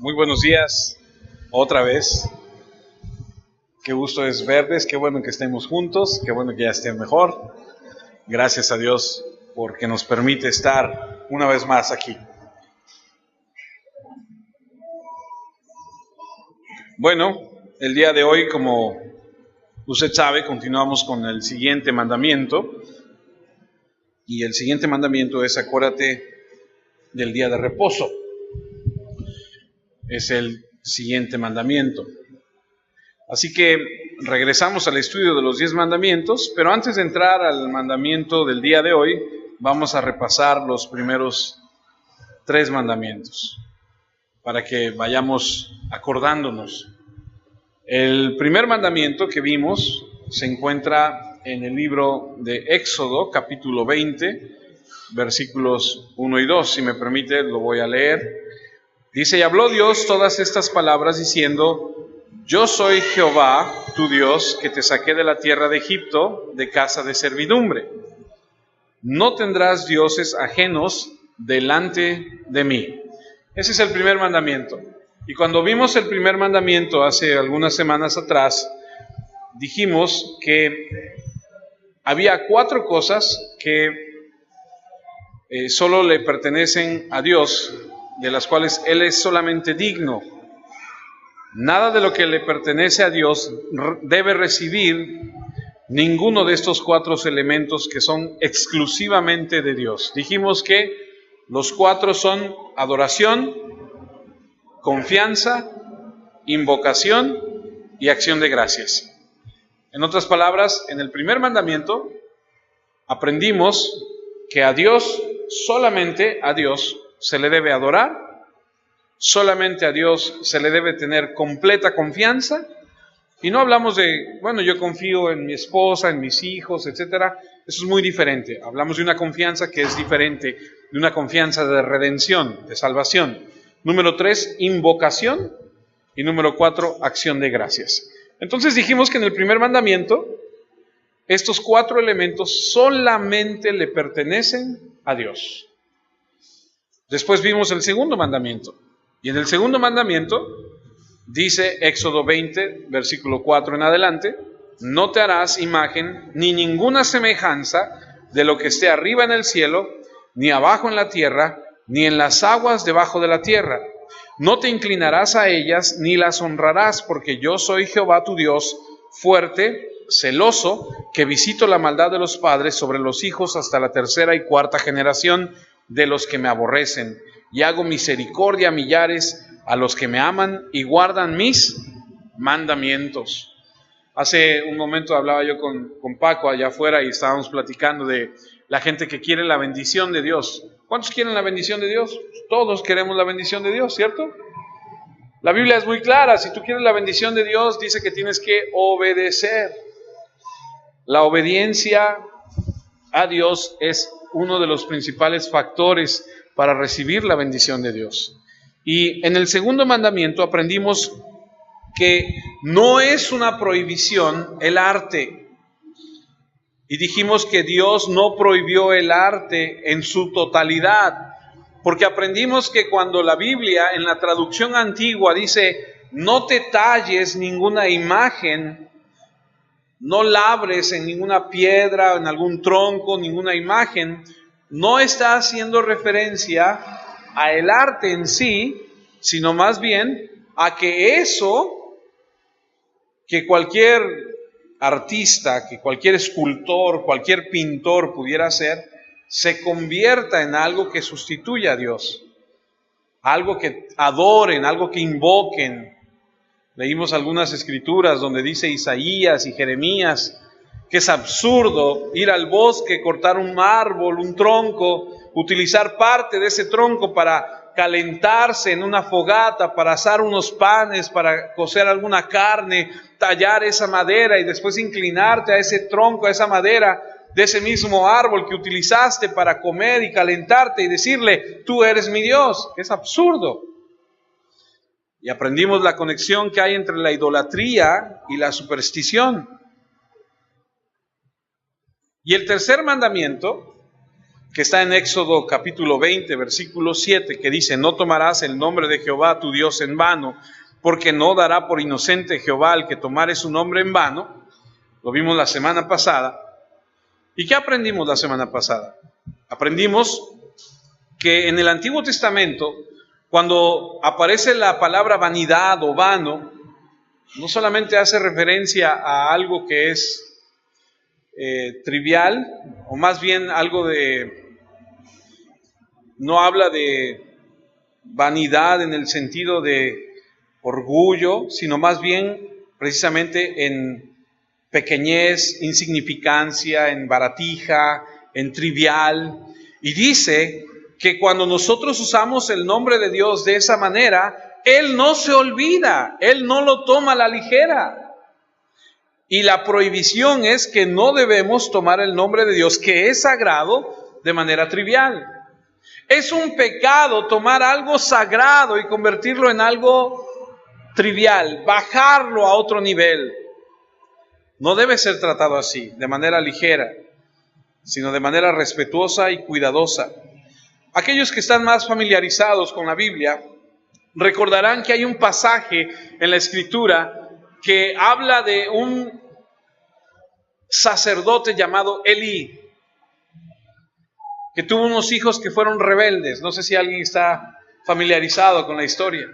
Muy buenos días, otra vez. Qué gusto es verles, qué bueno que estemos juntos, qué bueno que ya estén mejor. Gracias a Dios porque nos permite estar una vez más aquí. Bueno, el día de hoy, como usted sabe, continuamos con el siguiente mandamiento. Y el siguiente mandamiento es: acuérdate del día de reposo. Es el siguiente mandamiento. Así que regresamos al estudio de los 10 mandamientos, pero antes de entrar al mandamiento del día de hoy, vamos a repasar los primeros 3 mandamientos, para que vayamos acordándonos. El primer mandamiento que vimos se encuentra en el libro de Éxodo, capítulo 20, versículos 1 y 2. Si me permite, lo voy a leer. Dice: y habló Dios todas estas palabras diciendo: yo soy Jehová, tu Dios, que te saqué de la tierra de Egipto, de casa de servidumbre. No tendrás dioses ajenos delante de mí. Ese es el primer mandamiento. Y cuando vimos el primer mandamiento hace algunas semanas atrás, dijimos que había 4 cosas que solo le pertenecen a Dios, de las cuales Él es solamente digno. Nada de lo que le pertenece a Dios debe recibir ninguno de estos 4 elementos que son exclusivamente de Dios. Dijimos que los 4 son adoración, confianza, invocación y acción de gracias. En otras palabras, en el primer mandamiento aprendimos que a Dios, solamente a Dios, se le debe adorar, solamente a Dios se le debe tener completa confianza. Y no hablamos de, bueno, yo confío en mi esposa, en mis hijos, etcétera. Eso es muy diferente. Hablamos de una confianza que es diferente, de una confianza de redención, de salvación. Número 3, invocación. Y número 4, acción de gracias. Entonces dijimos que en el primer mandamiento, estos 4 elementos solamente le pertenecen a Dios. Después vimos el segundo mandamiento. Y en el segundo mandamiento dice Éxodo 20, versículo 4 en adelante: no te harás imagen ni ninguna semejanza de lo que esté arriba en el cielo, ni abajo en la tierra, ni en las aguas debajo de la tierra. No te inclinarás a ellas, ni las honrarás, porque yo soy Jehová tu Dios, fuerte, celoso, que visito la maldad de los padres sobre los hijos hasta la 3ª y 4ª generación de los que me aborrecen, y hago misericordia a millares, a los que me aman y guardan mis mandamientos. Hace un momento hablaba yo con Paco allá afuera y estábamos platicando de la gente que quiere la bendición de Dios. ¿Cuántos quieren la bendición de Dios? Todos queremos la bendición de Dios, ¿cierto? La Biblia es muy clara. Si tú quieres la bendición de Dios, dice que tienes que obedecer. La obediencia a Dios es uno de los principales factores para recibir la bendición de Dios. Y en el segundo mandamiento aprendimos que no es una prohibición el arte. Y dijimos que Dios no prohibió el arte en su totalidad, porque aprendimos que cuando la Biblia en la traducción antigua dice: no te talles ninguna imagen, no labres en ninguna piedra, en algún tronco, ninguna imagen, no está haciendo referencia a el arte en sí, sino más bien a que eso que cualquier artista, que cualquier escultor, cualquier pintor pudiera hacer, se convierta en algo que sustituya a Dios, algo que adoren, algo que invoquen. Leímos algunas escrituras donde dice Isaías y Jeremías que es absurdo ir al bosque, cortar un árbol, un tronco, utilizar parte de ese tronco para calentarse en una fogata, para asar unos panes, para cocer alguna carne, tallar esa madera y después inclinarte a ese tronco, a esa madera de ese mismo árbol que utilizaste para comer y calentarte y decirle: tú eres mi Dios. Es absurdo. Y aprendimos la conexión que hay entre la idolatría y la superstición. Y el tercer mandamiento, que está en Éxodo capítulo 20, versículo 7, que dice: no tomarás el nombre de Jehová tu Dios en vano, porque no dará por inocente Jehová al que tomare su nombre en vano. Lo vimos la semana pasada. ¿Y qué aprendimos la semana pasada? Aprendimos que en el Antiguo Testamento, cuando aparece la palabra vanidad o vano, no solamente hace referencia a algo que es trivial, o más bien algo no habla de vanidad en el sentido de orgullo, sino más bien precisamente en pequeñez, insignificancia, en baratija, en trivial. Y dice que cuando nosotros usamos el nombre de Dios de esa manera, Él no se olvida, Él no lo toma a la ligera. Y la prohibición es que no debemos tomar el nombre de Dios, que es sagrado, de manera trivial. Es un pecado tomar algo sagrado y convertirlo en algo trivial, bajarlo a otro nivel. No debe ser tratado así, de manera ligera, sino de manera respetuosa y cuidadosa. Aquellos que están más familiarizados con la Biblia recordarán que hay un pasaje en la Escritura que habla de un sacerdote llamado Elí, que tuvo unos hijos que fueron rebeldes. No sé si alguien está familiarizado con la historia.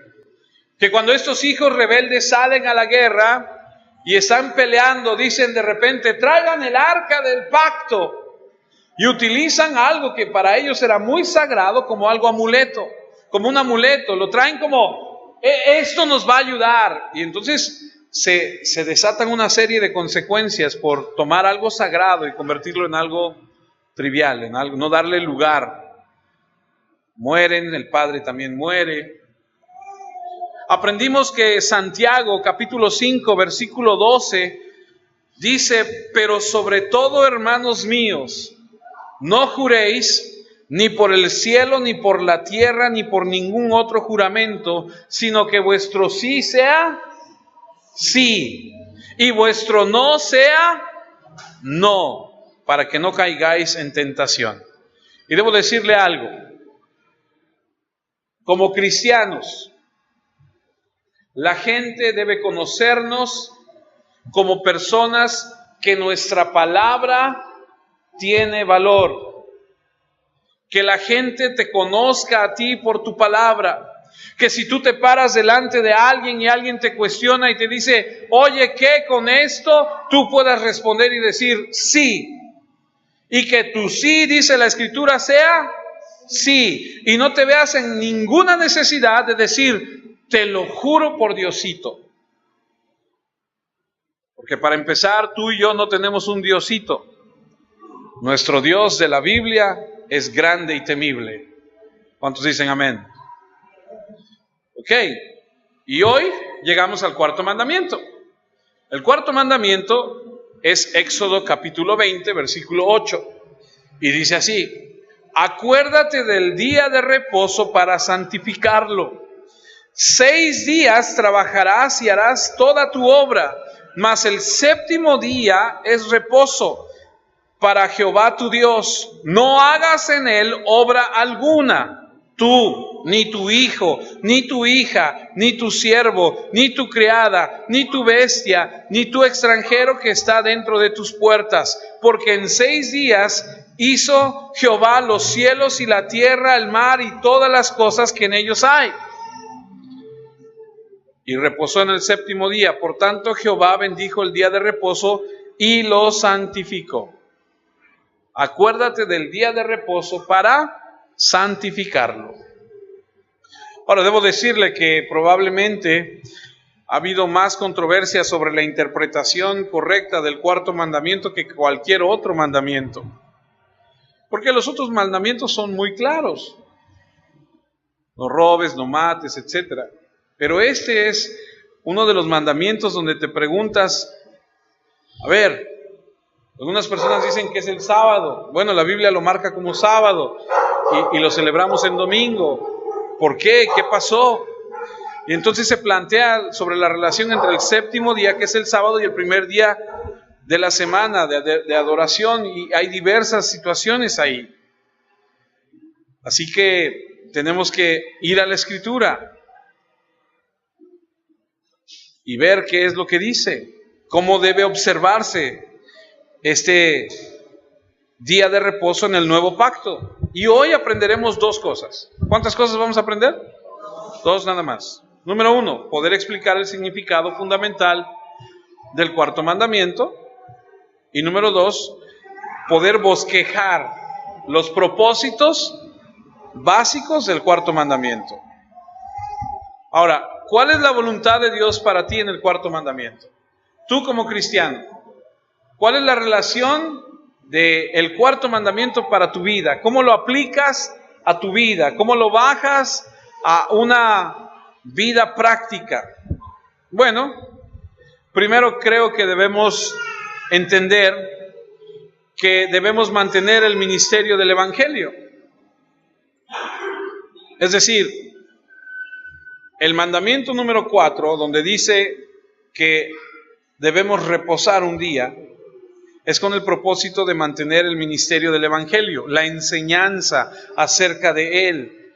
Que cuando estos hijos rebeldes salen a la guerra y están peleando, dicen de repente: traigan el arca del pacto. Y utilizan algo que para ellos era muy sagrado como algo amuleto, como un amuleto. Lo traen como: esto nos va a ayudar. Y entonces se desatan una serie de consecuencias por tomar algo sagrado y convertirlo en algo trivial, en algo, no darle lugar. Mueren, el padre también muere. Aprendimos que Santiago capítulo 5 versículo 12 dice: pero sobre todo, hermanos míos, no juréis ni por el cielo, ni por la tierra, ni por ningún otro juramento, sino que vuestro sí sea sí, y vuestro no sea no, para que no caigáis en tentación. Y debo decirle algo: como cristianos, la gente debe conocernos como personas que nuestra palabra tiene valor. Que la gente te conozca a ti por tu palabra. Que si tú te paras delante de alguien y alguien te cuestiona y te dice: oye, ¿qué con esto? Tú puedas responder y decir sí. Y que tu sí, dice la Escritura, sea sí. Y no te veas en ninguna necesidad de decir: te lo juro por Diosito. Porque para empezar, tú y yo no tenemos un Diosito. Nuestro Dios de la Biblia es grande y temible. ¿Cuántos dicen amén? Ok, y hoy llegamos al cuarto mandamiento. El cuarto mandamiento es Éxodo capítulo 20, versículo 8. Y dice así: acuérdate del día de reposo para santificarlo. 6 días trabajarás y harás toda tu obra, mas el séptimo día es reposo para Jehová tu Dios. No hagas en él obra alguna. Tú, ni tu hijo, ni tu hija, ni tu siervo, ni tu criada, ni tu bestia, ni tu extranjero que está dentro de tus puertas, porque en 6 días hizo Jehová los cielos y la tierra, el mar y todas las cosas que en ellos hay. Y reposó en el séptimo día. Por tanto, Jehová bendijo el día de reposo y lo santificó. Acuérdate del día de reposo para santificarlo. Ahora, debo decirle que probablemente ha habido más controversia sobre la interpretación correcta del cuarto mandamiento que cualquier otro mandamiento. Porque los otros mandamientos son muy claros: no robes, no mates, etc. Pero este es uno de los mandamientos donde te preguntas: a ver, algunas personas dicen que es el sábado. Bueno, la Biblia lo marca como sábado y lo celebramos en domingo. ¿Por qué? ¿Qué pasó? Y entonces se plantea sobre la relación entre el séptimo día, que es el sábado, y el primer día de la semana de adoración, y hay diversas situaciones ahí. Así que tenemos que ir a la Escritura y ver qué es lo que dice, cómo debe observarse este día de reposo en el nuevo pacto. Y hoy aprenderemos dos cosas. ¿Cuántas cosas vamos a aprender? Dos nada más. Número uno, poder explicar el significado fundamental del cuarto mandamiento. Y número dos, poder bosquejar los propósitos básicos del cuarto mandamiento. Ahora, ¿cuál es la voluntad de Dios para ti en el cuarto mandamiento? Tú como cristiano, ¿cuál es la relación del cuarto mandamiento para tu vida? ¿Cómo lo aplicas a tu vida? ¿Cómo lo bajas a una vida práctica? Bueno, primero creo que debemos entender que debemos mantener el ministerio del Evangelio. Es decir, el mandamiento número 4, donde dice que debemos reposar un día, es con el propósito de mantener el ministerio del Evangelio, la enseñanza acerca de él,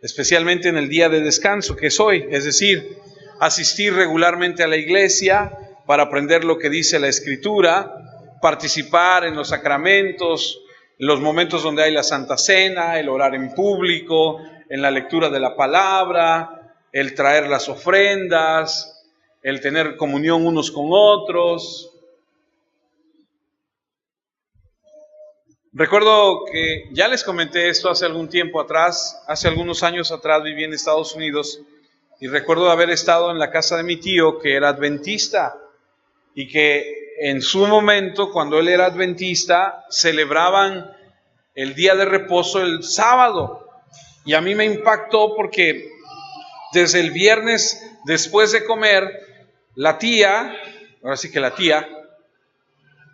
especialmente en el día de descanso, que es hoy, es decir, asistir regularmente a la iglesia para aprender lo que dice la Escritura, participar en los sacramentos, en los momentos donde hay la Santa Cena, el orar en público, en la lectura de la palabra, el traer las ofrendas, el tener comunión unos con otros. Recuerdo que ya les comenté esto hace algún tiempo atrás, hace algunos años atrás viví en Estados Unidos y recuerdo haber estado en la casa de mi tío que era adventista y que en su momento, cuando él era adventista, celebraban el día de reposo el sábado. Y a mí me impactó porque desde el viernes después de comer, la tía,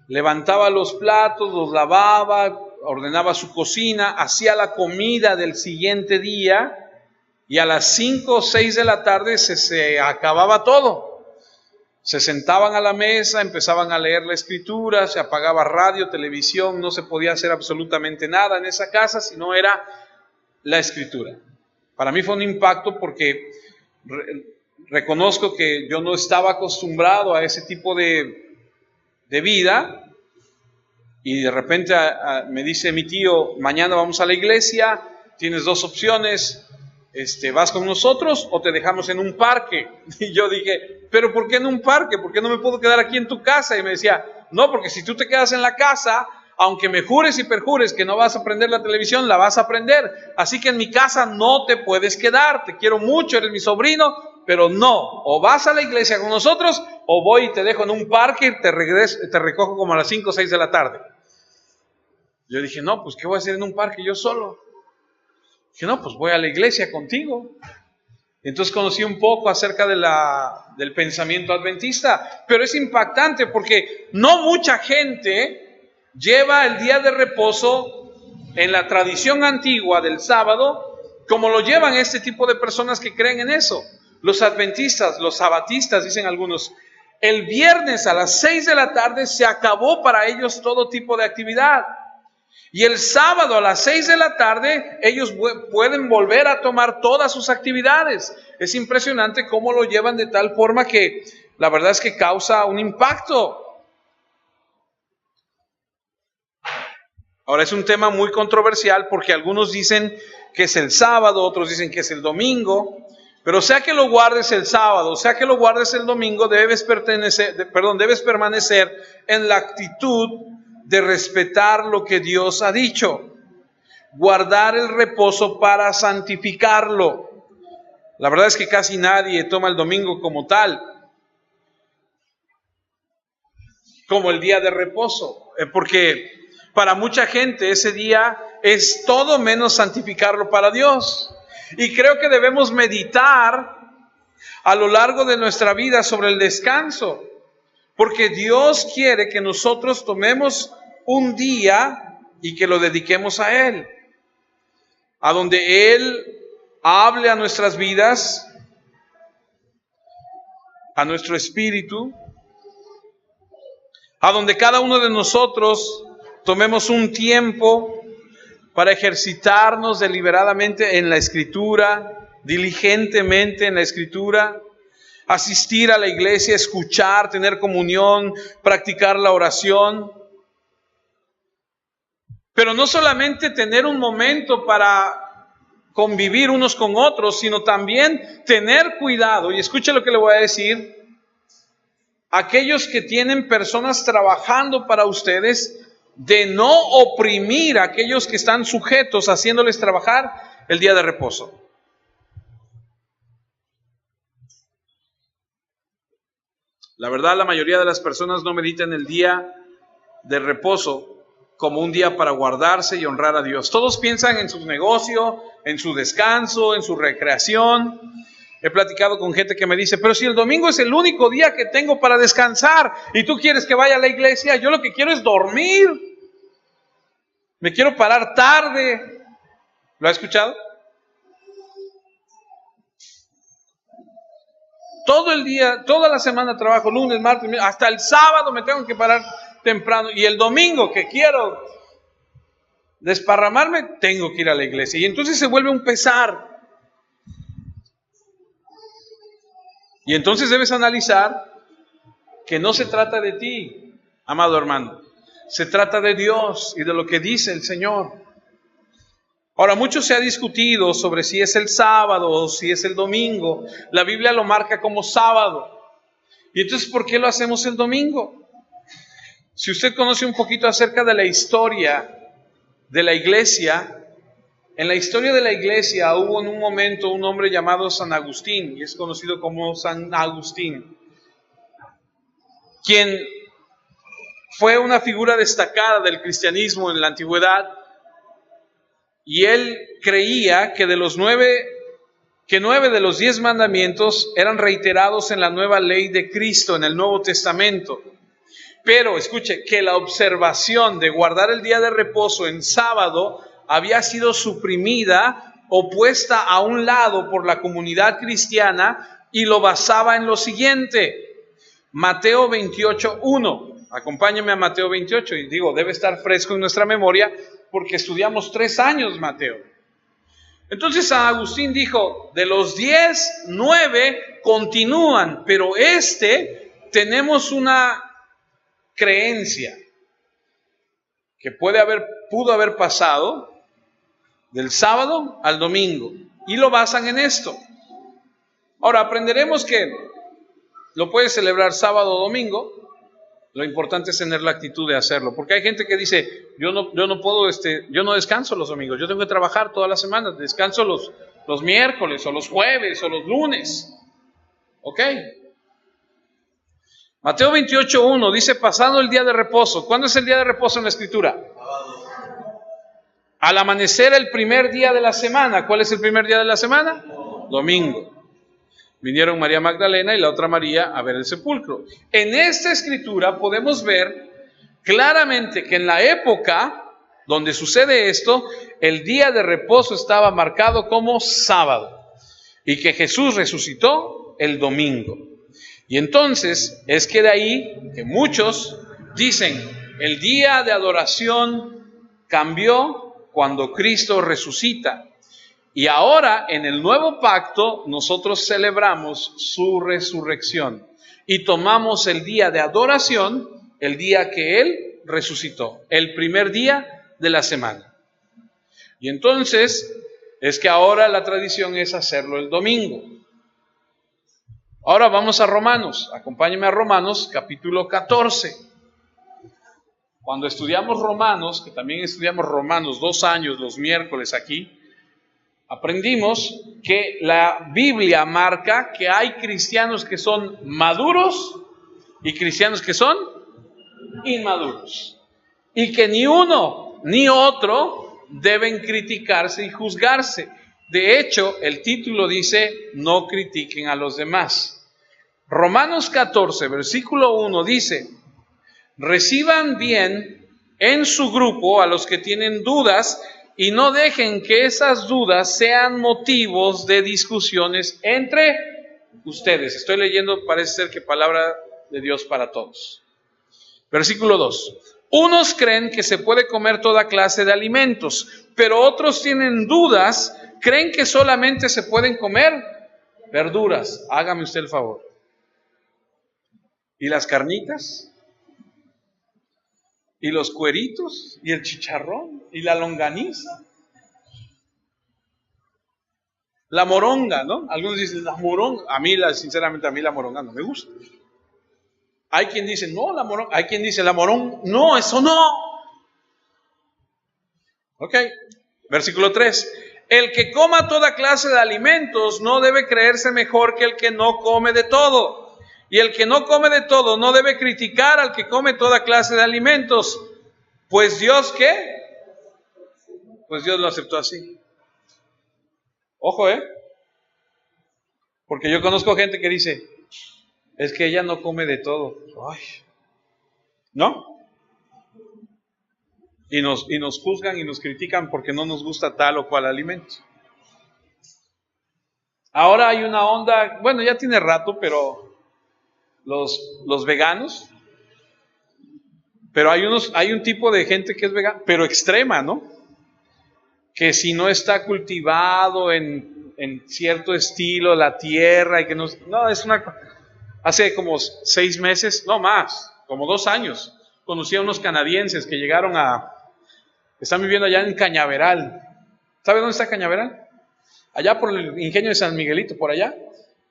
levantaba los platos, los lavaba, ordenaba su cocina, hacía la comida del siguiente día y a las 5 o 6 de la tarde se acababa todo. Se sentaban a la mesa, empezaban a leer la Escritura, se apagaba radio, televisión, no se podía hacer absolutamente nada en esa casa si no era la Escritura. Para mí fue un impacto porque reconozco que yo no estaba acostumbrado a ese tipo de vida y de repente me dice mi tío, mañana vamos a la iglesia, tienes dos opciones, ¿vas con nosotros o te dejamos en un parque? Y yo dije, ¿pero por qué en un parque? ¿Por qué no me puedo quedar aquí en tu casa? Y me decía, no, porque si tú te quedas en la casa, aunque me jures y perjures que no vas a prender la televisión, la vas a prender. Así que en mi casa no te puedes quedar, te quiero mucho, eres mi sobrino, pero no, o vas a la iglesia con nosotros, o voy y te dejo en un parque y te recojo como a las 5 o 6 de la tarde. Yo dije, no, pues ¿qué voy a hacer en un parque yo solo? Dije, no, pues voy a la iglesia contigo. Entonces conocí un poco acerca del pensamiento adventista, pero es impactante porque no mucha gente lleva el día de reposo en la tradición antigua del sábado como lo llevan este tipo de personas que creen en eso. Los adventistas, los sabatistas, dicen algunos, el viernes a las 6 de la tarde se acabó para ellos todo tipo de actividad. Y el sábado a las 6 de la tarde ellos pueden volver a tomar todas sus actividades. Es impresionante cómo lo llevan de tal forma que la verdad es que causa un impacto. Ahora es un tema muy controversial porque algunos dicen que es el sábado, otros dicen que es el domingo. Pero sea que lo guardes el sábado, sea que lo guardes el domingo, debes permanecer en la actitud de respetar lo que Dios ha dicho. Guardar el reposo para santificarlo. La verdad es que casi nadie toma el domingo como tal, como el día de reposo, porque para mucha gente ese día es todo menos santificarlo para Dios. Y creo que debemos meditar a lo largo de nuestra vida sobre el descanso, porque Dios quiere que nosotros tomemos un día y que lo dediquemos a Él, a donde Él hable a nuestras vidas, a nuestro espíritu, a donde cada uno de nosotros tomemos un tiempo para ejercitarnos deliberadamente en la Escritura, diligentemente en la Escritura, asistir a la iglesia, escuchar, tener comunión, practicar la oración. Pero no solamente tener un momento para convivir unos con otros, sino también tener cuidado, y escuche lo que le voy a decir, aquellos que tienen personas trabajando para ustedes, de no oprimir a aquellos que están sujetos, haciéndoles trabajar el día de reposo. La verdad, la mayoría de las personas no meditan el día de reposo como un día para guardarse y honrar a Dios. Todos piensan en su negocio, en su descanso, en su recreación. He platicado con gente que me dice, pero si el domingo es el único día que tengo para descansar y tú quieres que vaya a la iglesia, yo lo que quiero es dormir. Me quiero parar tarde. ¿Lo ha escuchado? Todo el día, toda la semana trabajo, lunes, martes, hasta el sábado me tengo que parar temprano. Y el domingo que quiero desparramarme, tengo que ir a la iglesia. Y entonces se vuelve un pesar. Y entonces debes analizar que no se trata de ti, amado hermano. Se trata de Dios y de lo que dice el Señor. Ahora, mucho se ha discutido sobre si es el sábado o si es el domingo. La Biblia lo marca como sábado. Y entonces, ¿por qué lo hacemos el domingo? Si usted conoce un poquito acerca de la historia de la iglesia, en la historia de la iglesia hubo en un momento un hombre llamado San Agustín, y es conocido como San Agustín, quien fue una figura destacada del cristianismo en la antigüedad, y él creía que nueve de los 10 mandamientos eran reiterados en la nueva ley de Cristo, en el Nuevo Testamento. Pero, escuche, que la observación de guardar el día de reposo en sábado había sido suprimida o puesta a un lado por la comunidad cristiana, y lo basaba en lo siguiente. Mateo 28:1. Acompáñeme a Mateo 28, y digo, debe estar fresco en nuestra memoria porque estudiamos 3 años Mateo. Entonces San Agustín dijo, de los 10, 9 continúan, pero tenemos una creencia que pudo haber pasado del sábado al domingo, y lo basan en esto. Ahora aprenderemos que lo puedes celebrar sábado o domingo. Lo importante es tener la actitud de hacerlo, porque hay gente que dice, yo no descanso los domingos, yo tengo que trabajar todas las semanas, descanso los miércoles o los jueves o los lunes. ¿Ok? Mateo 28:1 dice, pasando el día de reposo. ¿Cuándo es el día de reposo en la Escritura? Al amanecer el primer día de la semana. ¿Cuál es el primer día de la semana? Domingo. Vinieron María Magdalena y la otra María a ver el sepulcro. En esta Escritura podemos ver claramente que en la época donde sucede esto, el día de reposo estaba marcado como sábado, y que Jesús resucitó el domingo. Y entonces es que de ahí que muchos dicen, el día de adoración cambió cuando Cristo resucita. Y ahora en el nuevo pacto nosotros celebramos su resurrección y tomamos el día de adoración, el día que Él resucitó, el primer día de la semana. Y entonces es que ahora la tradición es hacerlo el domingo. Ahora vamos a Romanos, acompáñenme a Romanos capítulo 14. Cuando estudiamos Romanos, que también estudiamos Romanos 2 años los miércoles aquí, aprendimos que la Biblia marca que hay cristianos que son maduros y cristianos que son inmaduros. Y que ni uno ni otro deben criticarse y juzgarse. De hecho, el título dice, no critiquen a los demás. Romanos 14, versículo 1 dice, reciban bien en su grupo a los que tienen dudas, y no dejen que esas dudas sean motivos de discusiones entre ustedes. Estoy leyendo, parece ser que palabra de Dios para todos. Versículo 2. Unos creen que se puede comer toda clase de alimentos, pero otros tienen dudas, creen que solamente se pueden comer verduras. Hágame usted el favor. ¿Y las carnitas? ¿Y los cueritos? ¿Y el chicharrón? ¿Y la longaniza? La moronga, ¿no? Algunos dicen la moronga. Sinceramente, a mí la moronga no me gusta. Hay quien dice, no, la moronga. Hay quien dice, la moronga. No, eso no. Ok. Versículo 3. El que coma toda clase de alimentos no debe creerse mejor que el que no come de todo. Y el que no come de todo no debe criticar al que come toda clase de alimentos. Pues Dios, ¿qué? Pues Dios lo aceptó así. Ojo, porque yo conozco gente que dice, es que ella no come de todo. Ay, ¿no? Y nos juzgan y nos critican porque no nos gusta tal o cual alimento. Ahora hay una onda, bueno, ya tiene rato, pero los veganos, pero hay un tipo de gente que es vegana, pero extrema, ¿no? Que si no está cultivado en cierto estilo la tierra y que no, es una... Hace como 6 meses, no más, como 2 años, conocí a unos canadienses que llegaron están viviendo allá en Cañaveral. ¿Sabe dónde está Cañaveral? Allá por el ingenio de San Miguelito, por allá.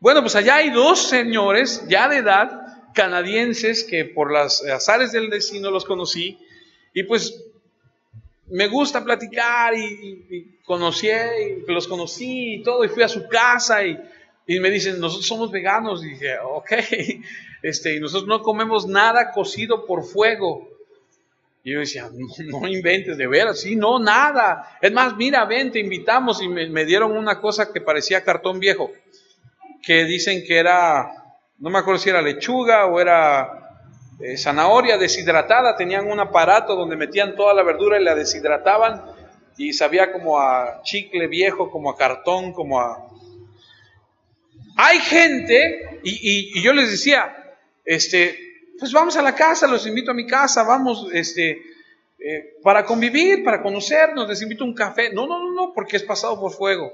Bueno, pues allá hay 2 señores ya de edad, canadienses, que por las azares del destino los conocí, y pues me gusta platicar y los conocí y todo, y fui a su casa y me dicen, nosotros somos veganos. Y dije, ok, y nosotros no comemos nada cocido por fuego. Y yo decía, no inventes, de veras, sí, no, nada. Es más, mira, ven, te invitamos. Y me dieron una cosa que parecía cartón viejo, que dicen que era, no me acuerdo si era lechuga o era zanahoria deshidratada. Tenían un aparato donde metían toda la verdura y la deshidrataban y sabía como a chicle viejo, como a cartón, como a... Hay gente, y yo les decía, pues vamos a la casa, los invito a mi casa, vamos, para convivir, para conocernos, les invito a un café. No, porque es pasado por fuego.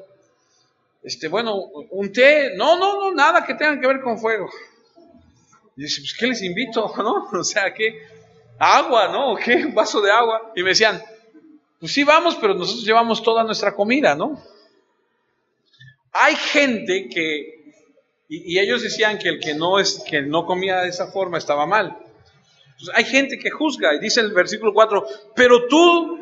Bueno, un té, no, nada que tenga que ver con fuego. Y dice, pues, ¿qué les invito? ¿No? O sea, ¿qué? Agua, ¿no? ¿O qué? Un vaso de agua. Y me decían, pues sí vamos, pero nosotros llevamos toda nuestra comida, ¿no? Hay gente que, y ellos decían que el que no comía de esa forma estaba mal. Entonces, hay gente que juzga, y dice el versículo 4, pero tú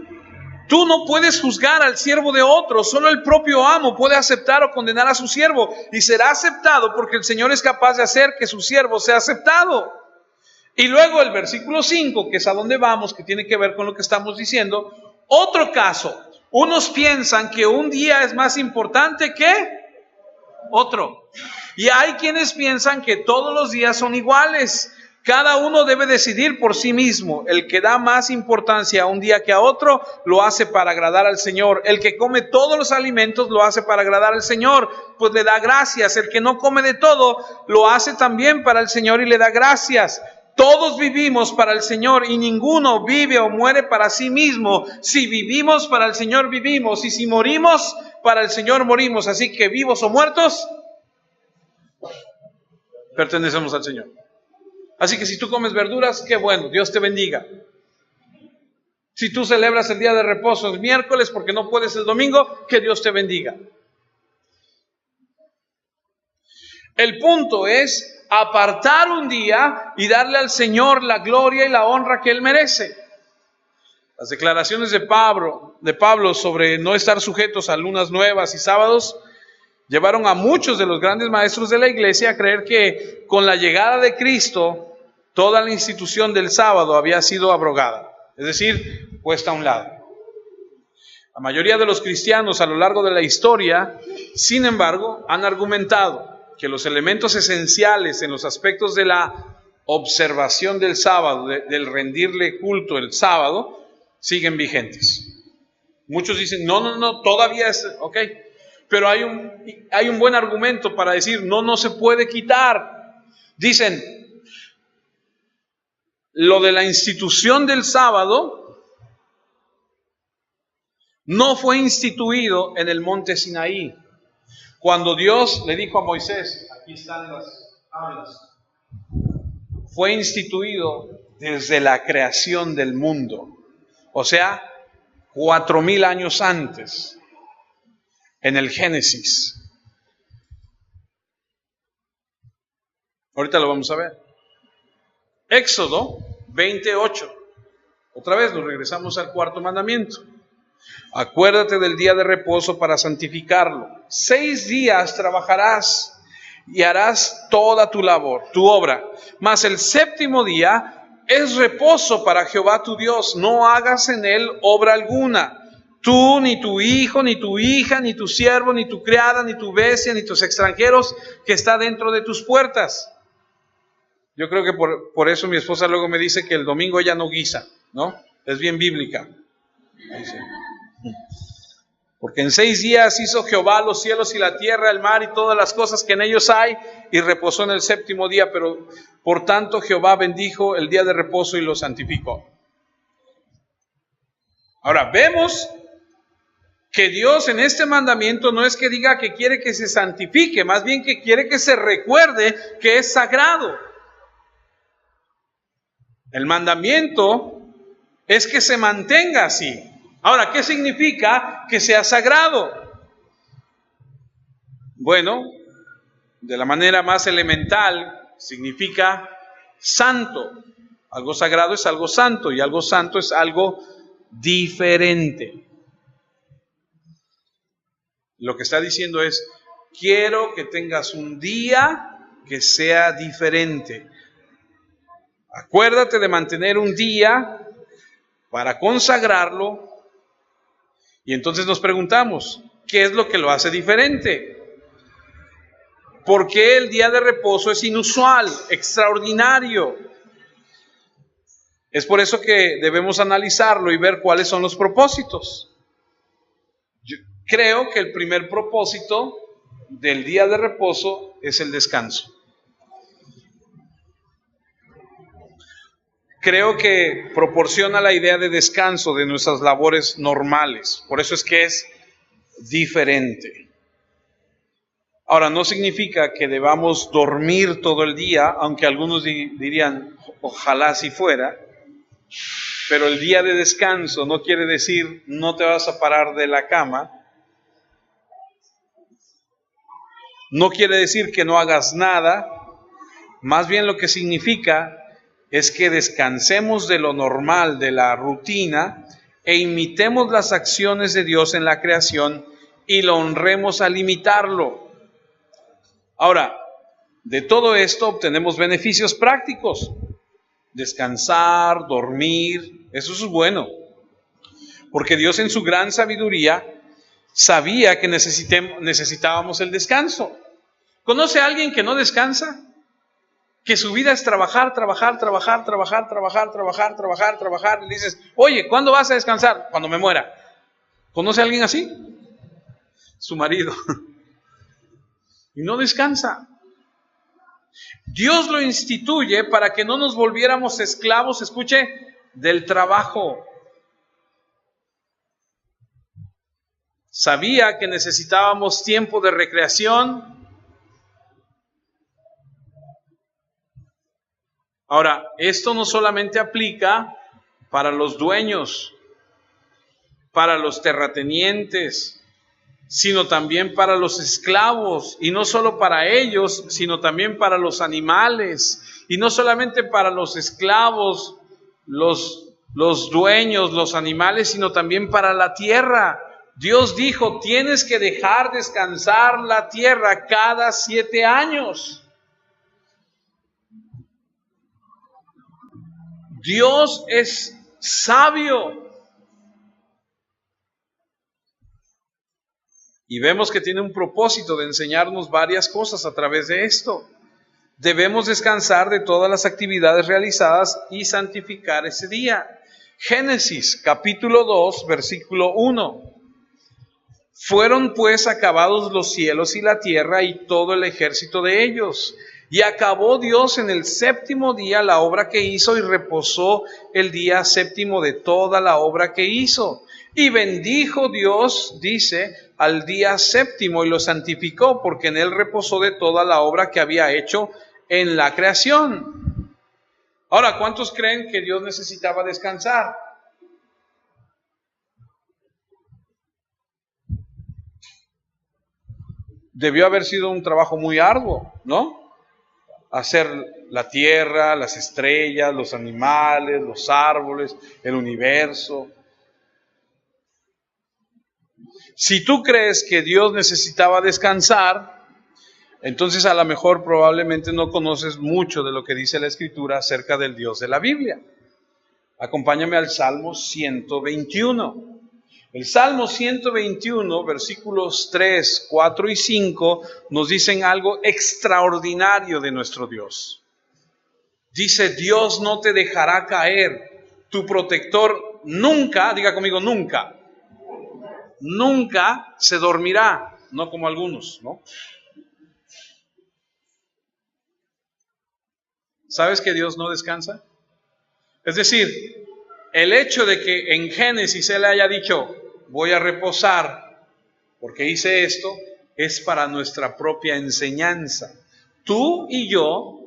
no puedes juzgar al siervo de otro, solo el propio amo puede aceptar o condenar a su siervo, y será aceptado porque el Señor es capaz de hacer que su siervo sea aceptado. Y luego el versículo 5, que es a donde vamos, que tiene que ver con lo que estamos diciendo, otro caso, unos piensan que un día es más importante que otro, y hay quienes piensan que todos los días son iguales. Cada uno debe decidir por sí mismo. El que da más importancia a un día que a otro, lo hace para agradar al Señor. El que come todos los alimentos, lo hace para agradar al Señor, pues le da gracias. El que no come de todo, lo hace también para el Señor y le da gracias. Todos vivimos para el Señor y ninguno vive o muere para sí mismo. Si vivimos, para el Señor vivimos, y si morimos, para el Señor morimos. Así que vivos o muertos, pertenecemos al Señor. Así que si tú comes verduras, qué bueno, Dios te bendiga. Si tú celebras el día de reposo el miércoles porque no puedes el domingo, que Dios te bendiga. El punto es apartar un día y darle al Señor la gloria y la honra que Él merece. Las declaraciones de Pablo sobre no estar sujetos a lunas nuevas y sábados llevaron a muchos de los grandes maestros de la iglesia a creer que con la llegada de Cristo toda la institución del sábado había sido abrogada, es decir, puesta a un lado. La mayoría de los cristianos a lo largo de la historia, sin embargo, han argumentado que los elementos esenciales en los aspectos de la observación del sábado, del rendirle culto el sábado, siguen vigentes. Muchos dicen, no, todavía es, ok, pero hay un buen argumento para decir, no se puede quitar. Dicen, lo de la institución del sábado no fue instituido en el monte Sinaí. Cuando Dios le dijo a Moisés, aquí están las tablas, fue instituido desde la creación del mundo. O sea, 4,000 años antes, en el Génesis. Ahorita lo vamos a ver. Éxodo 28. Otra vez nos regresamos al cuarto mandamiento. Acuérdate del día de reposo para santificarlo. 6 días trabajarás y harás toda tu labor, tu obra. Mas el séptimo día es reposo para Jehová tu Dios. No hagas en él obra alguna. Tú, ni tu hijo, ni tu hija, ni tu siervo, ni tu criada, ni tu bestia, ni tus extranjeros que está dentro de tus puertas. Yo creo que por eso mi esposa luego me dice que el domingo ella no guisa, ¿no? Es bien bíblica. Porque en 6 días hizo Jehová los cielos y la tierra, el mar y todas las cosas que en ellos hay, y reposó en el séptimo día. Pero por tanto Jehová bendijo el día de reposo y lo santificó. Ahora vemos que Dios en este mandamiento no es que diga que quiere que se santifique, más bien que quiere que se recuerde que es sagrado. El mandamiento es que se mantenga así. Ahora, ¿qué significa que sea sagrado? Bueno, de la manera más elemental, significa santo. Algo sagrado es algo santo y algo santo es algo diferente. Lo que está diciendo es, quiero que tengas un día que sea diferente. Acuérdate de mantener un día para consagrarlo. Y entonces nos preguntamos, ¿qué es lo que lo hace diferente? ¿Por qué el día de reposo es inusual, extraordinario? Es por eso que debemos analizarlo y ver cuáles son los propósitos. Yo creo que el primer propósito del día de reposo es el descanso. Creo que proporciona la idea de descanso de nuestras labores normales. Por eso es que es diferente. Ahora, no significa que debamos dormir todo el día, aunque algunos dirían, ojalá si fuera. Pero el día de descanso no quiere decir no te vas a parar de la cama. No quiere decir que no hagas nada. Más bien lo que significa es que descansemos de lo normal, de la rutina, e imitemos las acciones de Dios en la creación y lo honremos al imitarlo. Ahora, de todo esto obtenemos beneficios prácticos. Descansar, dormir, eso es bueno. Porque Dios en su gran sabiduría sabía que necesitábamos el descanso. ¿Conoce a alguien que no descansa? Que su vida es trabajar. Y le dices, oye, ¿cuándo vas a descansar? Cuando me muera. ¿Conoce a alguien así? Su marido. Y no descansa. Dios lo instituye para que no nos volviéramos esclavos, escuche, del trabajo. Sabía que necesitábamos tiempo de recreación. Ahora, esto no solamente aplica para los dueños, para los terratenientes, sino también para los esclavos, y no solo para ellos, sino también para los animales, y no solamente para los esclavos, los dueños, los animales, sino también para la tierra. Dios dijo, tienes que dejar descansar la tierra cada 7 años. Dios es sabio. Y vemos que tiene un propósito de enseñarnos varias cosas a través de esto. Debemos descansar de todas las actividades realizadas y santificar ese día. Génesis capítulo 2, versículo 1. Fueron pues acabados los cielos y la tierra y todo el ejército de ellos. Y acabó Dios en el séptimo día la obra que hizo y reposó el día séptimo de toda la obra que hizo. Y bendijo Dios, dice, al día séptimo y lo santificó, porque en él reposó de toda la obra que había hecho en la creación. Ahora, ¿cuántos creen que Dios necesitaba descansar? Debió haber sido un trabajo muy arduo, ¿no? Hacer la tierra, las estrellas, los animales, los árboles, el universo. Si tú crees que Dios necesitaba descansar, entonces a lo mejor probablemente no conoces mucho de lo que dice la Escritura acerca del Dios de la Biblia. Acompáñame al Salmo 121. El Salmo 121, versículos 3, 4 y 5, nos dicen algo extraordinario de nuestro Dios. Dice, Dios no te dejará caer, tu protector nunca, diga conmigo, nunca se dormirá, no como algunos, ¿no? ¿Sabes que Dios no descansa? Es decir, el hecho de que en Génesis Él haya dicho, voy a reposar porque hice esto, es para nuestra propia enseñanza. Tú y yo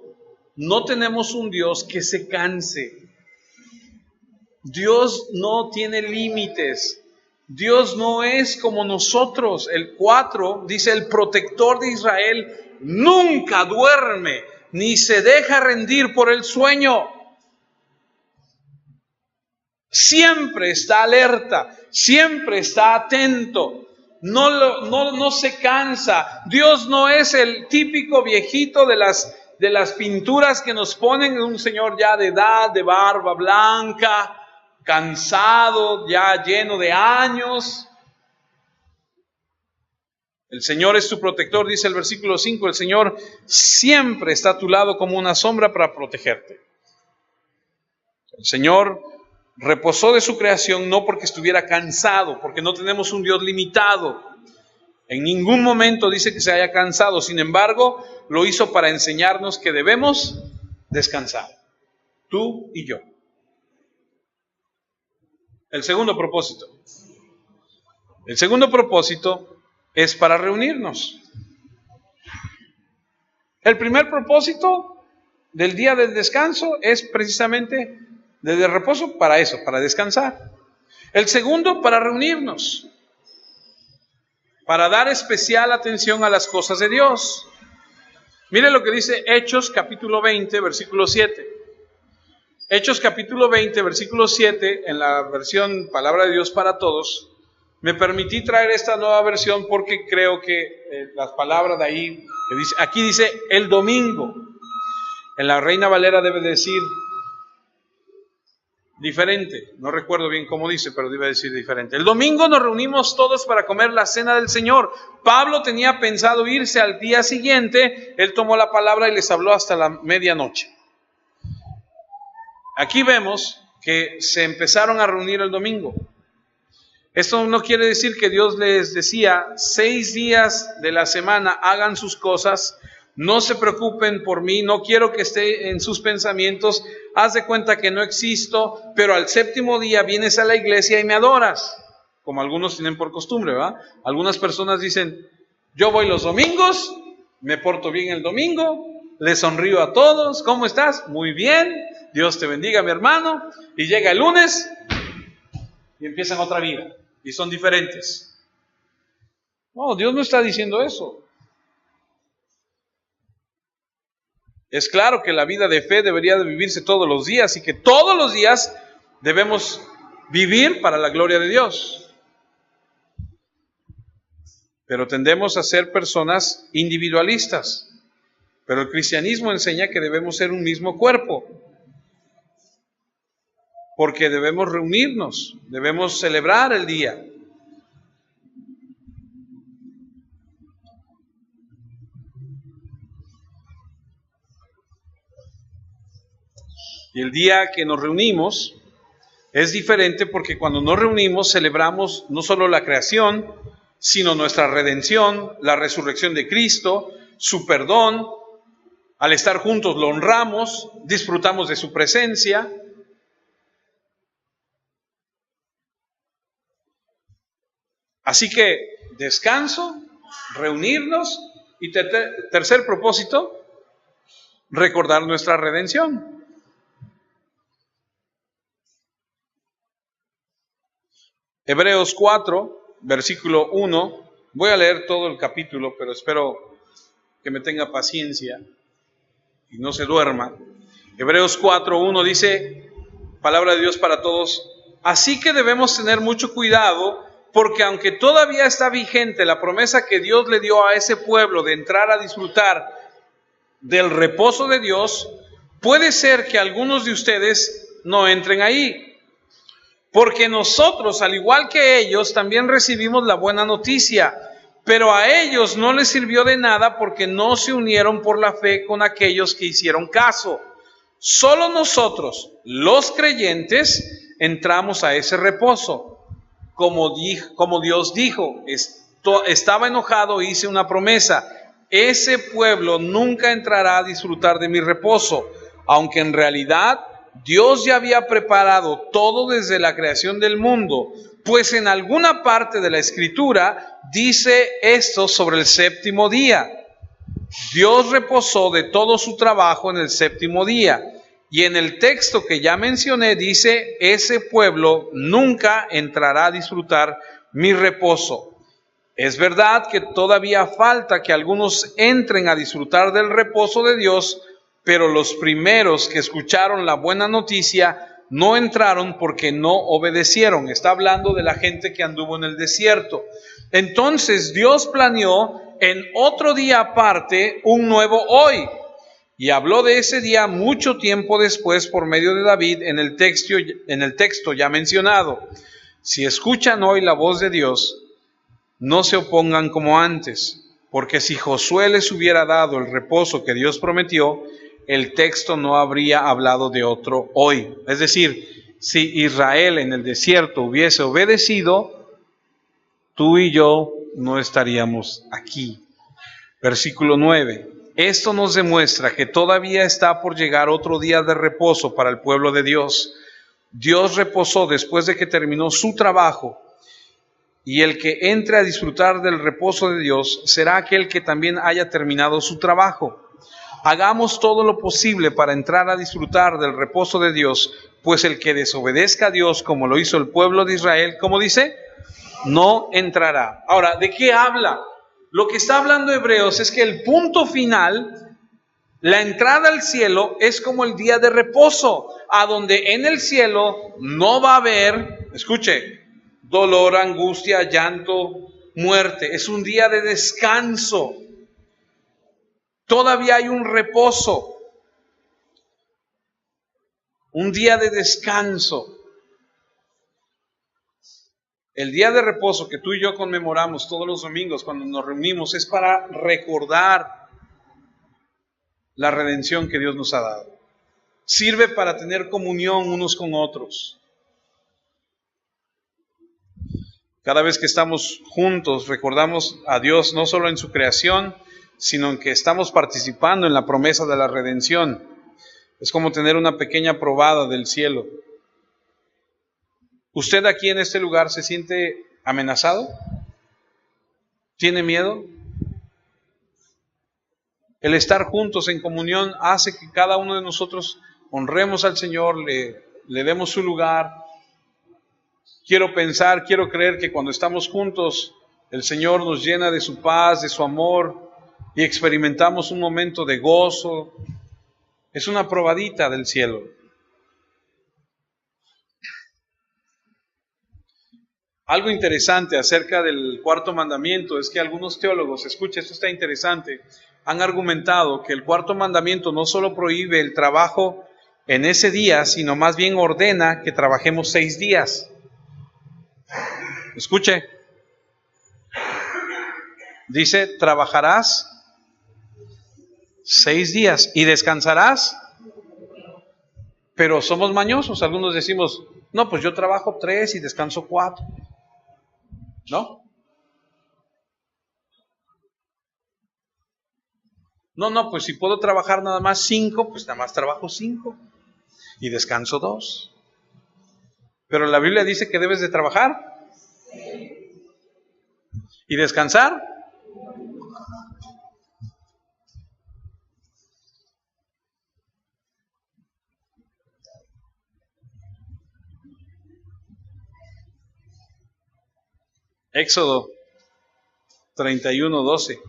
no tenemos un Dios que se canse. Dios no tiene límites. Dios no es como nosotros. El 4 dice, el protector de Israel nunca duerme, ni se deja rendir por el sueño. Siempre está alerta, siempre está atento, no se cansa. Dios no es el típico viejito de las pinturas que nos ponen, un señor ya de edad, de barba blanca, cansado, ya lleno de años. El Señor es tu protector, dice el versículo 5, el Señor siempre está a tu lado como una sombra para protegerte. El Señor reposó de su creación no porque estuviera cansado, porque no tenemos un Dios limitado. En ningún momento dice que se haya cansado, sin embargo, lo hizo para enseñarnos que debemos descansar, tú y yo. El segundo propósito es para reunirnos. El primer propósito del día del descanso es precisamente de reposo para eso, para descansar. El segundo, para reunirnos, para dar especial atención a las cosas de Dios. Mire lo que dice Hechos capítulo 20, versículo 7. Hechos capítulo 20, versículo 7, en la versión Palabra de Dios para Todos. Me permití traer esta nueva versión porque creo que las palabras de ahí, que dice, aquí dice el domingo. En la Reina Valera debe decir diferente, no recuerdo bien cómo dice, pero debe decir diferente. El domingo nos reunimos todos para comer la cena del Señor. Pablo tenía pensado irse al día siguiente, él tomó la palabra y les habló hasta la medianoche. Aquí vemos que se empezaron a reunir el domingo. Esto no quiere decir que Dios les decía 6 días de la semana hagan sus cosas, no se preocupen por mí, no quiero que esté en sus pensamientos, haz de cuenta que no existo, pero al séptimo día vienes a la iglesia y me adoras, como algunos tienen por costumbre, ¿verdad? Algunas personas dicen, yo voy los domingos, me porto bien el domingo, le sonrío a todos, ¿cómo estás? Muy bien, Dios te bendiga mi hermano, y llega el lunes y empiezan otra vida, y son diferentes. No, Dios no está diciendo eso. Es claro que la vida de fe debería de vivirse todos los días y que todos los días debemos vivir para la gloria de Dios. Pero tendemos a ser personas individualistas. Pero el cristianismo enseña que debemos ser un mismo cuerpo. Porque debemos reunirnos, debemos celebrar el día. Y el día que nos reunimos es diferente porque cuando nos reunimos celebramos no solo la creación, sino nuestra redención, la resurrección de Cristo, su perdón, Al estar juntos lo honramos, disfrutamos de su presencia. Así que descanso, reunirnos y tercer propósito, recordar nuestra redención. Hebreos 4, versículo 1. Voy a leer todo el capítulo, pero espero que me tenga paciencia y no se duerma. Hebreos 4, 1 dice, palabra de Dios para todos: así que debemos tener mucho cuidado, porque aunque todavía está vigente la promesa que Dios le dio a ese pueblo de entrar a disfrutar del reposo de Dios, puede ser que algunos de ustedes no entren ahí. Porque nosotros, al igual que ellos, también recibimos la buena noticia, pero a ellos no les sirvió de nada porque no se unieron por la fe con aquellos que hicieron caso. Solo nosotros, los creyentes, entramos a ese reposo. Como Dios dijo, estaba enojado, hice una promesa: ese pueblo nunca entrará a disfrutar de mi reposo, aunque en realidad Dios ya había preparado todo desde la creación del mundo, pues en alguna parte de la Escritura dice esto sobre el séptimo día. Dios reposó de todo su trabajo en el séptimo día. Y en el texto que ya mencioné dice, ese pueblo nunca entrará a disfrutar mi reposo. Es verdad que todavía falta que algunos entren a disfrutar del reposo de Dios, pero los primeros que escucharon la buena noticia no entraron porque no obedecieron. Está hablando de la gente que anduvo en el desierto. Entonces Dios planeó en otro día aparte un nuevo hoy. Y habló de ese día mucho tiempo después por medio de David en el texto ya mencionado. Si escuchan hoy la voz de Dios, no se opongan como antes, porque si Josué les hubiera dado el reposo que Dios prometió, el texto no habría hablado de otro hoy. Es decir, si Israel en el desierto hubiese obedecido, tú y yo no estaríamos aquí. Versículo 9. Esto nos demuestra que todavía está por llegar otro día de reposo para el pueblo de Dios. Dios reposó después de que terminó su trabajo, y el que entre a disfrutar del reposo de Dios será aquel que también haya terminado su trabajo. Hagamos todo lo posible para entrar a disfrutar del reposo de Dios, pues el que desobedezca a Dios como lo hizo el pueblo de Israel, ¿cómo dice? No entrará. Ahora, ¿de qué habla? Lo que está hablando Hebreos es que el punto final, la entrada al cielo, es como el día de reposo, a donde en el cielo no va a haber, escuche, dolor, angustia, llanto, muerte. Es un día de descanso. Todavía hay un reposo, un día de descanso. El día de reposo que tú y yo conmemoramos todos los domingos cuando nos reunimos es para recordar la redención que Dios nos ha dado. Sirve para tener comunión unos con otros. Cada vez que estamos juntos recordamos a Dios no solo en su creación, sino en que estamos participando en la promesa de la redención. Es como tener una pequeña probada del cielo. ¿Usted aquí en este lugar se siente amenazado? ¿Tiene miedo? El estar juntos en comunión hace que cada uno de nosotros honremos al Señor, le demos su lugar. Quiero pensar, quiero creer que cuando estamos juntos, el Señor nos llena de su paz, de su amor, y experimentamos un momento de gozo. Es una probadita del cielo. Algo interesante acerca del cuarto mandamiento es que algunos teólogos, escucha, esto está interesante, han argumentado que el cuarto mandamiento no solo prohíbe el trabajo en ese día, sino más bien ordena que trabajemos 6 días. Escuche, dice, trabajarás 6 días y descansarás, pero somos mañosos. Algunos decimos, no, pues yo trabajo 3 y descanso 4. ¿No? No, pues si puedo trabajar nada más 5, pues nada más trabajo 5 y descanso 2. Pero la Biblia dice que debes de trabajar y descansar. Éxodo 31:12.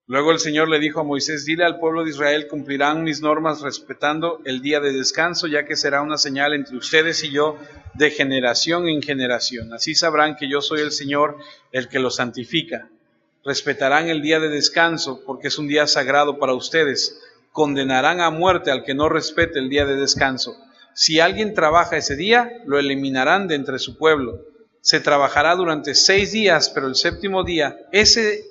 Luego el Señor le dijo a Moisés: dile al pueblo de Israel, cumplirán mis normas respetando el día de descanso, ya que será una señal entre ustedes y yo de generación en generación. Así sabrán que yo soy el Señor, el que los santifica. Respetarán el día de descanso, porque es un día sagrado para ustedes. Condenarán a muerte al que no respete el día de descanso. Si alguien trabaja ese día, lo eliminarán de entre su pueblo. Se trabajará durante 6 días, pero el séptimo día, ese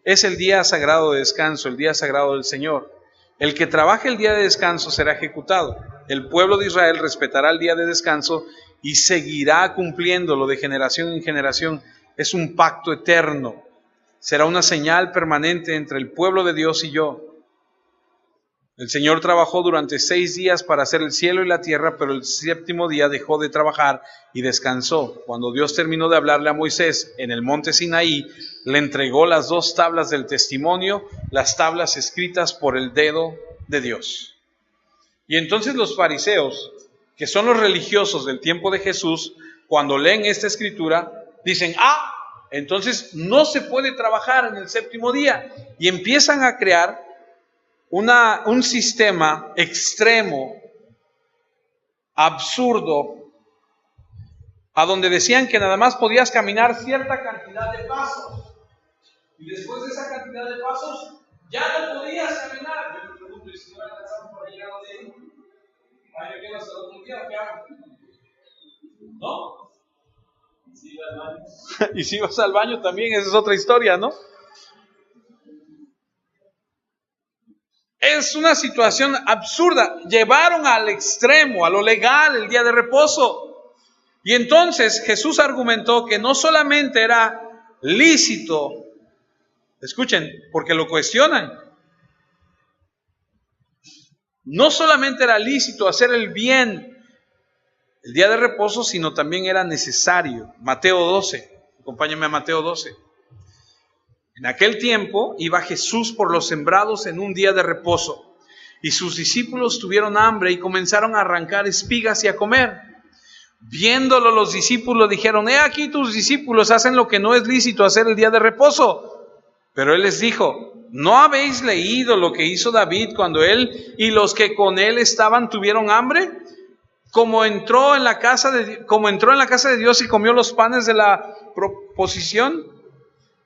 es el día sagrado de descanso, el día sagrado del Señor. El que trabaje el día de descanso será ejecutado. El pueblo de Israel respetará el día de descanso y seguirá cumpliéndolo de generación en generación. Es un pacto eterno. Será una señal permanente entre el pueblo de Dios y yo. El Señor trabajó durante 6 días para hacer el cielo y la tierra, pero el séptimo día dejó de trabajar y descansó. Cuando Dios terminó de hablarle a Moisés en el monte Sinaí, le entregó las 2 tablas del testimonio, las tablas escritas por el dedo de Dios. Y entonces los fariseos, que son los religiosos del tiempo de Jesús, cuando leen esta escritura, dicen: entonces no se puede trabajar en el séptimo día. Y empiezan a crear un sistema extremo, absurdo, a donde decían que nada más podías caminar cierta cantidad de pasos. Y después de esa cantidad de pasos, ya no podías caminar. Yo me pregunto, ¿y si no alcanzamos para llegar a ahí? ¿Me quedo hasta el otro día? ¿Qué hago? ¿No? Y si vas al baño también, esa es otra historia, ¿no? Es una situación absurda. Llevaron al extremo, a lo legal, el día de reposo. Y entonces Jesús argumentó que no solamente era lícito, escuchen, porque lo cuestionan, no solamente era lícito hacer el bien el día de reposo, sino también era necesario. Mateo 12, acompáñenme a Mateo 12. En aquel tiempo iba Jesús por los sembrados en un día de reposo, y sus discípulos tuvieron hambre y comenzaron a arrancar espigas y a comer. Viéndolo los discípulos dijeron: he aquí tus discípulos hacen lo que no es lícito hacer el día de reposo. Pero él les dijo: ¿no habéis leído lo que hizo David cuando él y los que con él estaban tuvieron hambre? Como entró en la casa de Dios y comió los panes de la proposición,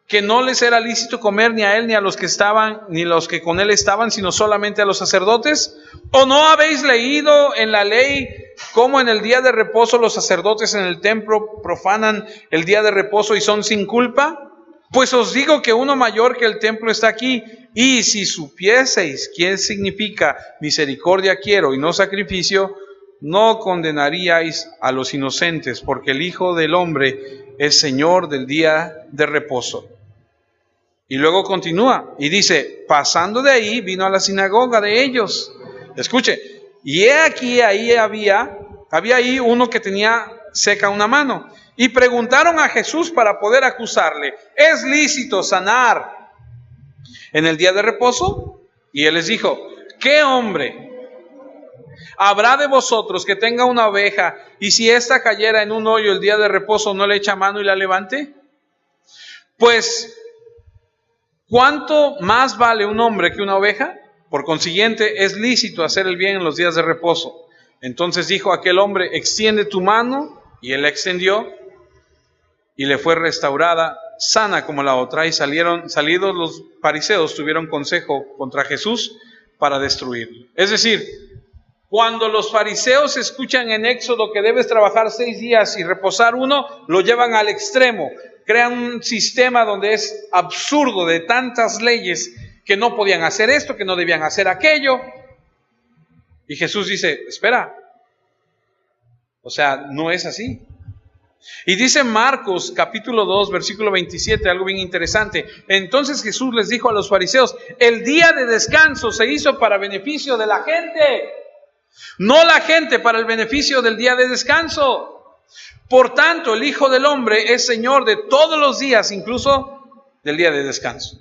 que no les era lícito comer ni a él ni a los que estaban, ni los que con él estaban, sino solamente a los sacerdotes. ¿O no habéis leído en la ley cómo en el día de reposo los sacerdotes en el templo profanan el día de reposo y son sin culpa? Pues os digo que uno mayor que el templo está aquí. Y si supieseis qué significa misericordia quiero y no sacrificio, no condenaríais a los inocentes, porque el Hijo del Hombre es Señor del día de reposo. Y luego continúa y dice: pasando de ahí, vino a la sinagoga de ellos. Escuche, y he aquí, ahí había ahí uno que tenía seca una mano. Y preguntaron a Jesús para poder acusarle: ¿es lícito sanar en el día de reposo? Y él les dijo: ¿qué hombre habrá de vosotros que tenga una oveja, y si ésta cayera en un hoyo el día de reposo, no le echa mano y la levante? Pues, ¿cuánto más vale un hombre que una oveja? Por consiguiente, es lícito hacer el bien en los días de reposo. Entonces dijo aquel hombre: extiende tu mano. Y él la extendió, y le fue restaurada, sana como la otra. Y salidos los fariseos, tuvieron consejo contra Jesús para destruirlo. Es decir, cuando los fariseos escuchan en Éxodo que debes trabajar 6 días y reposar 1, lo llevan al extremo. Crean un sistema donde es absurdo, de tantas leyes, que no podían hacer esto, que no debían hacer aquello. Y Jesús dice: espera, o sea, no es así. Y dice Marcos capítulo 2 versículo 27, algo bien interesante. Entonces Jesús les dijo a los fariseos: el día de descanso se hizo para beneficio de la gente, no la gente para el beneficio del día de descanso. Por tanto, el Hijo del Hombre es Señor de todos los días, incluso del día de descanso.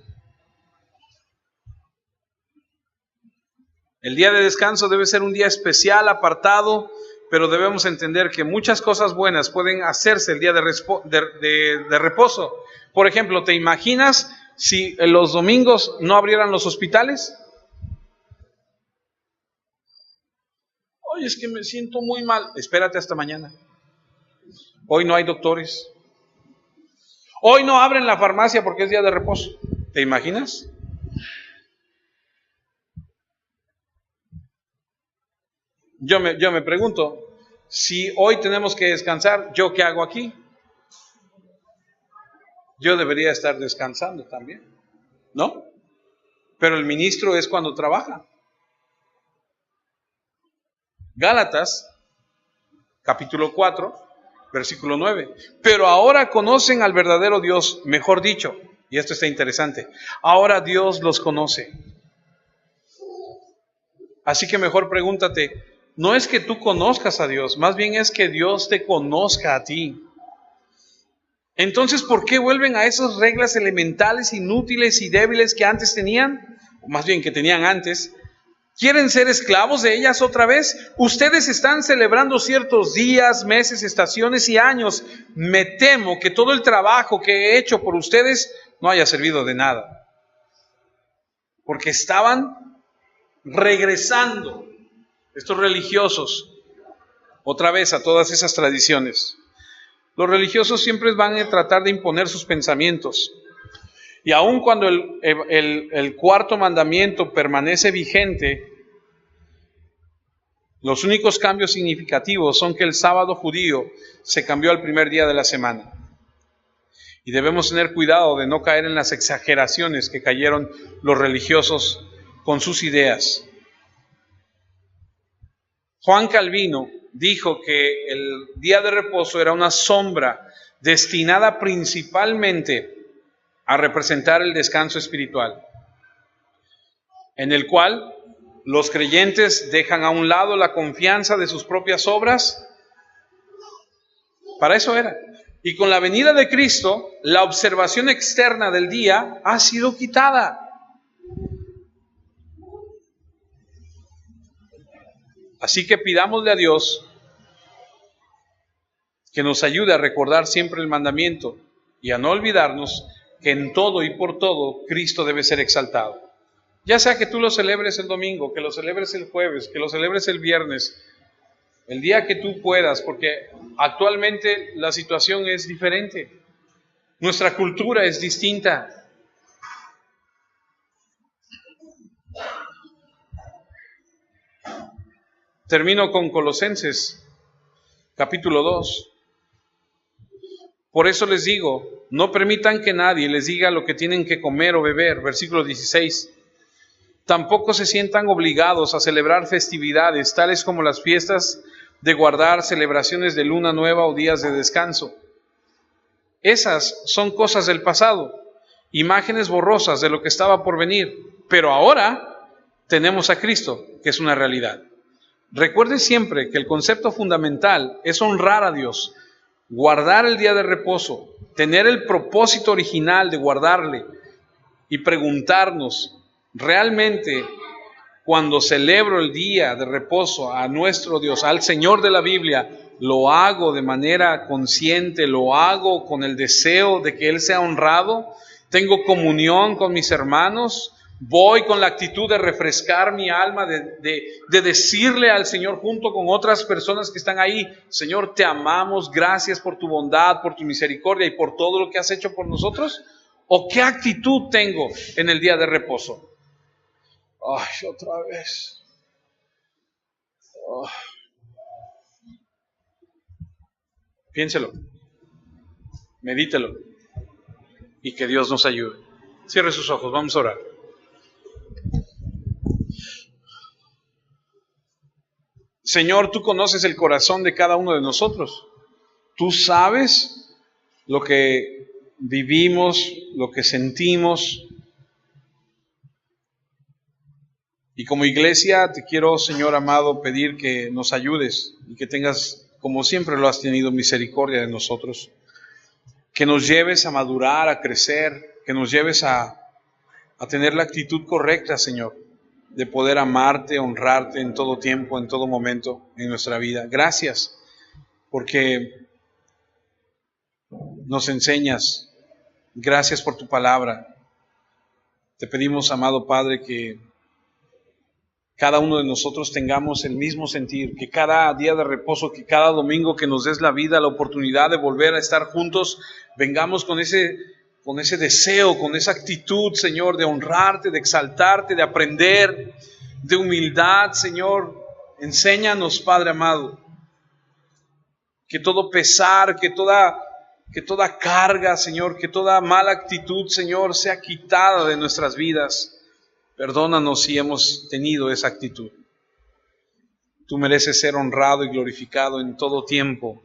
El día de descanso debe ser un día especial, apartado, pero debemos entender que muchas cosas buenas pueden hacerse el día de reposo. Por ejemplo, ¿te imaginas si los domingos no abrieran los hospitales? Oye, es que me siento muy mal. Espérate hasta mañana. Hoy no hay doctores. Hoy no abren la farmacia porque es día de reposo. ¿Te imaginas? Yo me pregunto, si hoy tenemos que descansar, ¿yo qué hago aquí? Yo debería estar descansando también, ¿no? Pero el ministro es cuando trabaja. Gálatas, capítulo 4, versículo 9. Pero ahora conocen al verdadero Dios, mejor dicho, y esto está interesante, ahora Dios los conoce. Así que mejor pregúntate, no es que tú conozcas a Dios, más bien es que Dios te conozca a ti. Entonces, ¿por qué vuelven a esas reglas elementales, inútiles y débiles que antes tenían? O más bien que tenían antes. ¿Quieren ser esclavos de ellas otra vez? Ustedes están celebrando ciertos días, meses, estaciones y años. Me temo que todo el trabajo que he hecho por ustedes no haya servido de nada. Porque estaban regresando estos religiosos otra vez a todas esas tradiciones. Los religiosos siempre van a tratar de imponer sus pensamientos. Y aun cuando el cuarto mandamiento permanece vigente, los únicos cambios significativos son que el sábado judío se cambió al primer día de la semana. Y debemos tener cuidado de no caer en las exageraciones que cayeron los religiosos con sus ideas. Juan Calvino dijo que el día de reposo era una sombra destinada principalmente a representar el descanso espiritual, en el cual los creyentes dejan a un lado la confianza de sus propias obras. Para eso era. Y con la venida de Cristo, la observación externa del día ha sido quitada. Así que pidámosle a Dios que nos ayude a recordar siempre el mandamiento y a no olvidarnos que en todo y por todo Cristo debe ser exaltado. Ya sea que tú lo celebres el domingo, que lo celebres el jueves, que lo celebres el viernes, el día que tú puedas, porque actualmente la situación es diferente. Nuestra cultura es distinta. Termino con Colosenses, capítulo 2. Por eso les digo, no permitan que nadie les diga lo que tienen que comer o beber. Versículo 16. Tampoco se sientan obligados a celebrar festividades, tales como las fiestas de guardar, celebraciones de luna nueva o días de descanso. Esas son cosas del pasado, imágenes borrosas de lo que estaba por venir. Pero ahora tenemos a Cristo, que es una realidad. Recuerde siempre que el concepto fundamental es honrar a Dios, guardar el día de reposo, tener el propósito original de guardarle y preguntarnos, ¿realmente cuando celebro el día de reposo a nuestro Dios, al Señor de la Biblia, lo hago de manera consciente, lo hago con el deseo de que Él sea honrado? ¿Tengo comunión con mis hermanos? Voy con la actitud de refrescar mi alma, de decirle al Señor junto con otras personas que están ahí: Señor, te amamos, gracias por tu bondad, por tu misericordia y por todo lo que has hecho por nosotros. ¿O qué actitud tengo en el día de reposo? Ay, otra vez. Piénselo, medítelo y que Dios nos ayude. Cierre sus ojos, vamos a orar. Señor, tú conoces el corazón de cada uno de nosotros. Tú sabes lo que vivimos, lo que sentimos. Y como iglesia te quiero, Señor amado, pedir que nos ayudes y que tengas, como siempre lo has tenido, misericordia de nosotros. Que nos lleves a madurar, a crecer, que nos lleves a tener la actitud correcta, Señor, de poder amarte, honrarte en todo tiempo, en todo momento en nuestra vida. Gracias, porque nos enseñas. Gracias por tu palabra. Te pedimos, amado Padre, que cada uno de nosotros tengamos el mismo sentir, que cada día de reposo, que cada domingo que nos des la vida, la oportunidad de volver a estar juntos, vengamos con ese deseo, con esa actitud, Señor, de honrarte, de exaltarte, de aprender, de humildad, Señor. Enséñanos, Padre amado, que todo pesar, que toda carga, Señor, que toda mala actitud, Señor, sea quitada de nuestras vidas. Perdónanos si hemos tenido esa actitud. Tú mereces ser honrado y glorificado en todo tiempo,